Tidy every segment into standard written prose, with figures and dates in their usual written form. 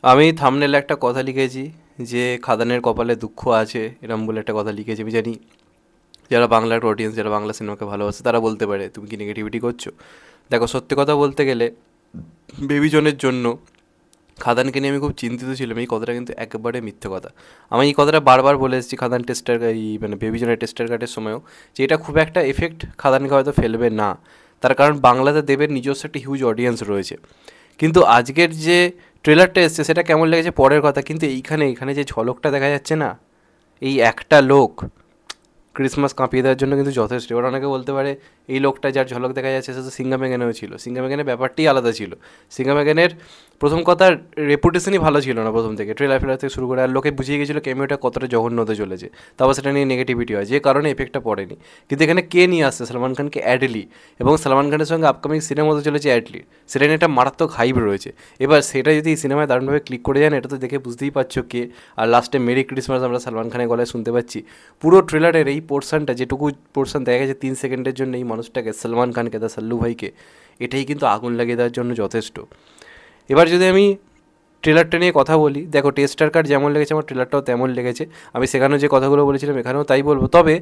আমি থাম্বনেলে একটা কথা লিখেছি যে খাদানের কপালে দুঃখ আছে, এরম বলে একটা কথা লিখেছি। আমি জানি যারা বাংলার অডিয়েন্স, যারা বাংলা সিনেমাকে ভালোবাসে, তারা বলতে পারে তুমি কি নেগেটিভিটি করছো। দেখো, সত্যি কথা বলতে গেলে বেবিজনের জন্য খাদানকে নিয়ে আমি খুব চিন্তিত ছিলাম। এই কথাটা কিন্তু একেবারে মিথ্যে কথা। আমি এই কথাটা বারবার বলে এসেছি খাদান টেস্টার, এই মানে বেবিজনের টেস্টার কার্ডের সময়ও, যে এটা খুব একটা এফেক্ট খাদানকে হয়তো ফেলবে না। তার কারণ বাংলাতে দেবের নিজস্ব একটা হিউজ অডিয়েন্স রয়েছে। কিন্তু আজকের যে ট্রেলারটা এসছে সেটা কেমন লেগেছে পরের কথা, কিন্তু এইখানে এখানে যে ঝলকটা দেখা যাচ্ছে না, এই একটা লোক ক্রিসমাস কাঁপিয়ে দেওয়ার জন্য কিন্তু যথেষ্ট। এবার অনেকে বলতে পারে এই লোকটা যার ঝলক দেখা যাচ্ছে সে তো সিঙ্গামেগানেও ছিল। সিঙ্গামেগানের ব্যাপারটাই আলাদা ছিল। সিঙ্গামেগানের প্রথম কথা রেপুটেশনই ভালো ছিল না প্রথম থেকে, ট্রেলার ফেলার থেকে শুরু করে। আর লোকে বুঝিয়ে গেছিলো ক্যামিওটা কতটা জঘন্য হতে চলেছে, তারপর সেটা নিয়ে নেগেটিভিটি হয়, যে কারণে এফেক্টটা পড়েনি। কিন্তু এখানে কে নিয়ে আসছে? সালমান খানকে অ্যাডলি, এবং সালমান খানের সঙ্গে আপকামিং সিনেমা হতে চলেছে অ্যাডলি। সেটা নিয়ে একটা মারাত্মক হাইপ রয়েছে। এবার সেটা যদি এই সিনেমায় দারুণভাবে ক্লিক করে যান, এটা তো দেখে বুঝতেই পারছো কে। আর লাস্টে মেরি ক্রিসমাস আমরা সালমান খানের গলায় শুনতে পাচ্ছি। পুরো ট্রেলারের এই পোর্শনটা, যেটুকু পোর্শন দেখা গেছে 3 সেকেন্ডের জন্য, এই মানুষটাকে সালমান খানকে, তার সাল্লু ভাইকে, এটাই কিন্তু আগুন লাগিয়ে দেওয়ার জন্য যথেষ্ট। এবার যদি আমি ট্রেলারটা নিয়ে কথা বলি, দেখো টেস্টার কার্ড যেমন লেগেছে আমার ট্রেলারটাও তেমন লেগেছে। আমি সেখানেও যে কথাগুলো বলেছিলাম এখানেও তাই বলবো। তবে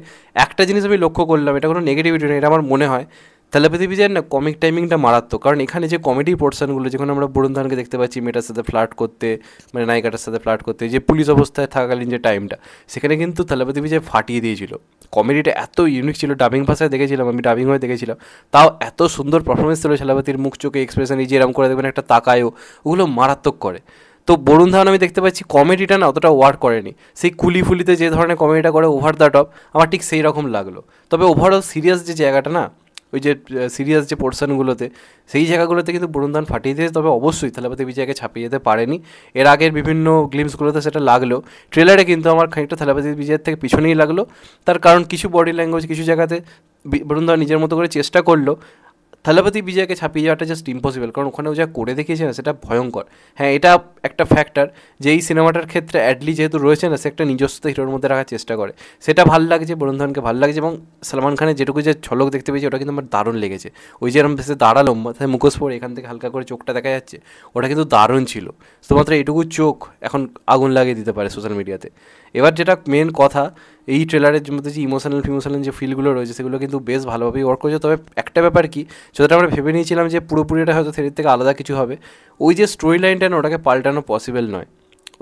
একটা জিনিস আমি লক্ষ্য করলাম, এটা কোনো নেগেটিভিটি নেই, এটা আমার মনে হয় তেলাপতি বিজয়ের না কমিক টাইমিংটা মারাত্মক। কারণ এখানে যে কমেডি পোর্শনগুলো, যেখানে আমরা বরুণ ধানকে দেখতে পাচ্ছি মেয়েটার সাথে ফ্লার্ট করতে, মানে নায়িকাটার সাথে ফ্লার্ট করতে, যে পুলিশ অবস্থায় থাকাকালীন যে টাইমটা, সেখানে কিন্তু তেলাপতি বিজয় ফাটিয়ে দিয়েছিল। কমেডিটা এত ইউনিক ছিল, ডাবিং ভাষায় দেখেছিলাম, আমি ডাবিং হয়ে দেখেছিলাম, তাও এত সুন্দর পারফরমেন্স ছিল সেলাপতির, মুখ চোখে এক্সপ্রেশন, এই যে এরম করে দেখবেন একটা তাকায়ও, ওগুলো মারাত্মক করে। তো বরুণ ধাওয়ান আমি দেখতে পাচ্ছি কমেডিটা না অতটা ওয়ার্ক করেনি। সেই কুলি ফুলিতে যে ধরনের কমেডিটা করে ওভার দ্য টপ, আমার ঠিক সেই রকম লাগলো। তবে ওভারঅল সিরিয়াস যে জায়গাটা না, ওই যে সিরিয়াস যে পোর্শনগুলোতে, সেই জায়গাগুলোতে কিন্তু বরুণ ধাওয়ান ফাটিয়ে দিয়েছে। তবে অবশ্যই থালাপতি বিজয়কে ছাপিয়ে যেতে পারেনি। এর আগের বিভিন্ন গ্লিমসগুলোতে সেটা লাগলো, ট্রেলারে কিন্তু আমার খানিকটা থালাপতি বিজয়ের থেকে পিছনেই লাগলো। তার কারণ কিছু বডি ল্যাঙ্গুয়েজ, কিছু জায়গাতে বরুণ ধাওয়ান নিজের মতো করে চেষ্টা করলো। থালাপতি বিজয়কে ছাপিয়ে যাওয়াটা জাস্ট ইম্পসিবল, কারণ ওখানেও যা করে দেখিয়েছে না সেটা ভয়ঙ্কর। হ্যাঁ, এটা একটা ফ্যাক্টর যে এই সিনেমাটার ক্ষেত্রে অ্যাডলি যেহেতু রয়েছে না, সে একটা নিজস্ব হিরোর মধ্যে রাখার চেষ্টা করে, সেটা ভাল লাগছে, বরুণ ধাওয়ানকে ভাল লাগছে। এবং সালমান খানের যেটুকু যে ঝলক দেখতে পেয়েছি ওটা কিন্তু আমার দারুণ লেগেছে। ওই যে এরম ভেসে দাঁড়ালো, মাথায় মুখোশ পরে এখান থেকে হালকা করে চোখটা দেখা যাচ্ছে, ওটা কিন্তু দারুণ ছিল। শুধুমাত্র এইটুকু চোখ এখন আগুন লাগিয়ে দিতে পারে সোশ্যাল মিডিয়াতে। এবার যেটা মেন কথা, এই ট্রেলারের মধ্যে যে ফিমোশনাল যে ফিলগুলো রয়েছে সেগুলো কিন্তু বেশ ভালোভাবেই ওয়ার্ক করেছে। তবে একটা ব্যাপার কি, যেটা আমরা ভেবে নিয়েছিলাম যে পুরোপুরিটা হয়তো থ্রির থেকে আলাদা কিছু হবে, ওই যে স্টোরি লাইনটা না, ওটাকে পাল্টানো পসিবল নয়।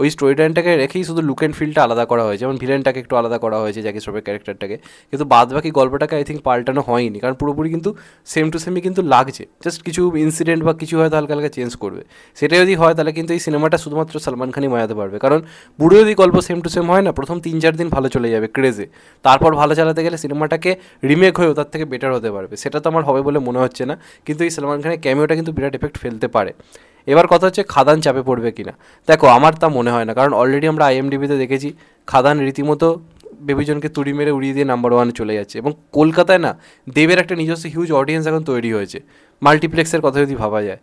ওই স্টোরি লাইনটাকে রেখেই শুধু লুক অ্যান্ড ফিলটা আলাদা করা হয়েছে, যেমন ভিলেনটাকে একটু আলাদা করা হয়েছে, জ্যাকি শ্রফের ক্যারেক্টারটাকে, কিন্তু বাদ বাকি গল্পটাকে আই থিঙ্ক পাল্টানো হয়নি। কারণ পুরোপুরি কিন্তু সেম টু সেমই কিন্তু লাগছে, জাস্ট কিছু ইনসিডেন্ট বা কিছু হয়তো হালকা হালকা চেঞ্জ করবে। সেটা যদি হয় তাহলে কিন্তু এই সিনেমাটা শুধুমাত্র সালমান খানই মায়াতে পারবে। কারণ পুরো যদি গল্প সেম টু সেম হয় না, প্রথম 3-4 দিন ভালো চলে যাবে ক্রেজে, তারপর ভালো চালাতে গেলে সিনেমাটাকে রিমেক হয়েও তার থেকে বেটার হতে পারবে। সেটা তো আমার হবে বলে মনে হচ্ছে না, কিন্তু এই সালমান খানের ক্যামিওটা কিন্তু বিরাট এফেক্ট ফেলতে পারে। এবার কথা হচ্ছে খাদান চাপে পড়বে কিনা। দেখো, আমার তা মনে হয় না, কারণ অলরেডি আমরা আইএমডিবিতে দেখেছি খাদান রীতিমতো বেবিজনকে তুড়ি মেরে উড়িয়ে দিয়ে নাম্বার ওয়ানে চলে যাচ্ছে। এবং কলকাতায় না দেবের একটা নিজস্ব হিউজ অডিয়েন্স এখন তৈরি হয়েছে, মাল্টিপ্লেক্সের কথা যদি ভাবা যায়।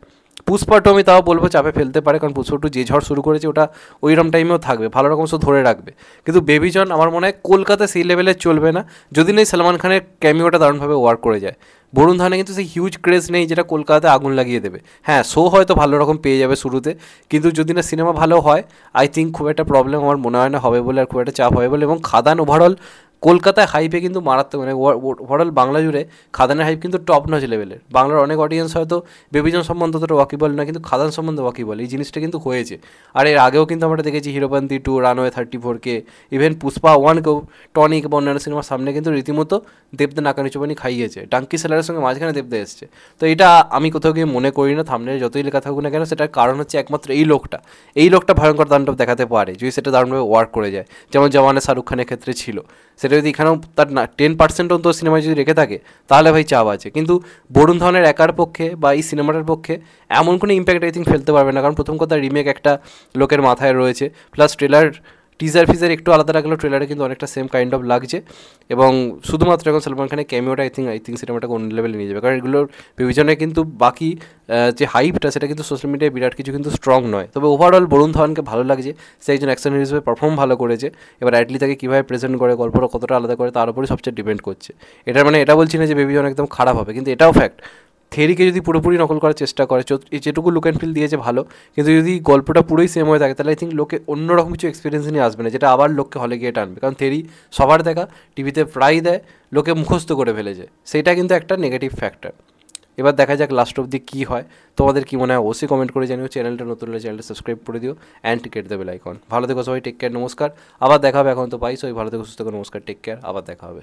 পুষ্পা টু আমি তাও বলবো চাপে ফেলতে পারে, কারণ পুষ্পা টু যে ঝড় শুরু করেছে ওটা ওইরকম টাইমেও থাকবে, ভালো রকম সব ধরে রাখবে। কিন্তু বেবিজন আমার মনে হয় কলকাতা সেই লেভেলে চলবে না, যদি নেই সালমান খানের ক্যামিওটা দারুণভাবে ওয়ার্ক করে যায়। বরুণ ধানে কিন্তু সেই হিউজ ক্রেজ নেই যেটা কলকাতাতে আগুন লাগিয়ে দেবে। হ্যাঁ, শো হয়তো ভালো রকম পেয়ে যাবে শুরুতে, কিন্তু যদি না সিনেমা ভালো হয়, আই থিঙ্ক খুব একটা প্রবলেম আমার মনে হয় না হবে বলে, আর খুব একটা চাপ হবে বলে। এবং খাদান ওভারঅল কলকাতায় হাইপে কিন্তু মারাত্মক, মানে ওভারঅল বাংলা জুড়ে খাদানের হাইপ কিন্তু টপ নচ লেভেলের। বাংলার অনেক অডিয়েন্স হয়তো বেবিজন সম্বন্ধে অতটা ওয়াকিবল না, কিন্তু খাদান সম্বন্ধে ওয়াকিবল, এই জিনিসটা কিন্তু হয়েছে। আর এর আগেও কিন্তু আমরা দেখেছি Heropanti 2, runway 34K, even Pushpa 1কেও টনিক বা অন্যান্য সিনেমার সামনে কিন্তু রীতিমতো দেবদা নাকানি চোবানি খাইয়েছে। ডাঙ্কি সেলারের সঙ্গে মাঝখানে দেবদা এসছে। তো এটা আমি কোথাও গিয়ে মনে করি না, থামনেলে যতই লেখা থাকুক না কেন, সেটার কারণ হচ্ছে একমাত্র এই লোকটা ভয়ঙ্কর তাণ্ডব দেখাতে পারে যদি সেটা দারুণভাবে ওয়ার্ক করে যায়, যেমন জওয়ানে শাহরুখ খানের ক্ষেত্রে ছিল। সেটা যদি এখানেও তার 10% অন্তত সিনেমায় যদি রেখে থাকে, তাহলে ভাই চাপ আছে। কিন্তু বরুণ ধাওয়ানের একার পক্ষে বা এই সিনেমাটার পক্ষে এমন কোনো ইম্প্যাক্ট আই থিঙ্ক ফেলতে পারবে না, কারণ প্রথম কথা রিমেক একটা লোকের মাথায় রয়েছে, প্লাস ট্রেলার টিজার ফিজার একটু আলাদা রাখলেও ট্রেলারে কিন্তু অনেকটা সেম কাইন্ড অফ লাগছে। এবং শুধুমাত্র এখন সালমান খানের ক্যামিওটা আই থিঙ্ক সিনেমাটাকে অন্য লেভেলে নিয়ে যাবে, কারণ এগুলোর বিবেচনে কিন্তু বাকি যে হাইপটা সেটা কিন্তু সোশ্যাল মিডিয়ায় বিরাট কিছু কিন্তু স্ট্রং নয়। তবে ওভারঅল বরুণ ধাওয়ানকে ভালো লাগছে, সে একজন অ্যাকশন হিরো হিসেবে পারফর্ম ভালো করেছে। এবার অ্যাটলি তাকে কীভাবে প্রেজেন্ট করে, গল্পটা কতটা আলাদা করে, তার উপরে সবচেয়ে ডিপেন্ড করছে। এটা মানে এটা বলছি না যে বেবিজন একদম খারাপ হবে, কিন্তু এটাও ফ্যাক্ট থেরিকে যদি পুরোপুরি নকল করার চেষ্টা করে, যেটুকু লুক অ্যান্ড ফিল দিয়েছে ভালো, কিন্তু যদি গল্পটা পুরোই সেম হয়ে থাকে তাহলে আই থিঙ্ক লোকে অন্যরকম কিছু এক্সপিরিয়েন্স নিয়ে আসবে না, যেটা আবার লোককে হলে গিয়ে টানবে। কারণ থেরি সবার দেখা, টিভিতে প্রায় দেয়, লোকে মুখস্থ করে ফেলেছে, সেইটা কিন্তু একটা নেগেটিভ ফ্যাক্টর। এবার দেখা যাক লাস্ট অবধি কী হয়। তোমাদের কী মনে হয় অবশ্যই কমেন্ট করে জানিও। চ্যানেলটা নতুন হলে চ্যানেলটা সাবস্ক্রাইব করে দিও and get the bell icon. ভালো থেকো সবাই, টেক কেয়ার, নমস্কার। আবার দেখা হবে, এখন তো পাই, সবাই ভালো থেকো, সুস্থ থেকো, নমস্কার, টেক কেয়ার, আবার দেখা হবে।